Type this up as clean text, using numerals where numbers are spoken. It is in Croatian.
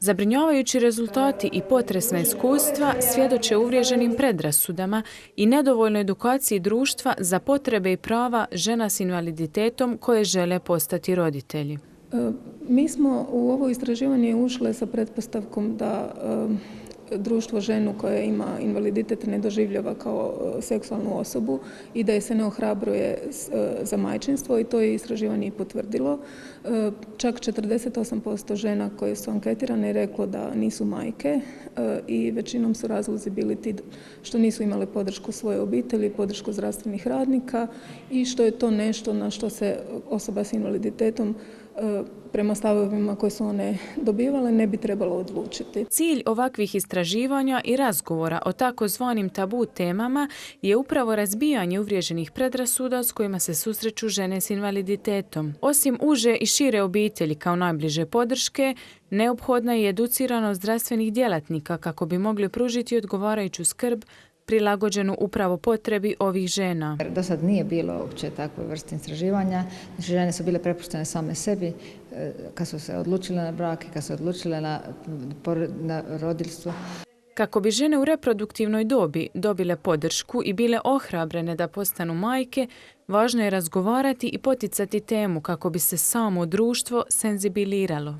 Zabrinjavajući rezultati i potresna iskustva svjedoče uvriježenim predrasudama i nedovoljnoj edukaciji društva za potrebe i prava žena s invaliditetom koje žele postati roditelji. Mi smo u ovo istraživanje ušle sa pretpostavkom da društvo ženu koja ima invaliditet ne doživljava kao seksualnu osobu i da je se ne ohrabruje za majčinstvo i to je istraživanje i potvrdilo. Čak 48% žena koje su anketirane reklo da nisu majke i većinom su razlozi bili ti što nisu imale podršku svoje obitelji, podršku zdravstvenih radnika i što je to nešto na što se osoba s invaliditetom prema stavovima koje su one dobivale ne bi trebalo odlučiti. Cilj ovakvih istraživanja i razgovora o takozvanim tabu temama je upravo razbijanje uvriježenih predrasuda s kojima se susreću žene s invaliditetom. Osim uže i šire obitelji kao najbliže podrške, neophodna je educiranost zdravstvenih djelatnika kako bi mogli pružiti odgovarajuću skrb prilagođenu upravo potrebi ovih žena. Do sad nije bilo uopće takve vrste istraživanja. Znači, žene su bile prepuštene same sebi kad su se odlučile na brak i kad su se odlučile na roditeljstvo. Kako bi žene u reproduktivnoj dobi dobile podršku i bile ohrabrene da postanu majke, važno je razgovarati i poticati temu kako bi se samo društvo senzibiliralo.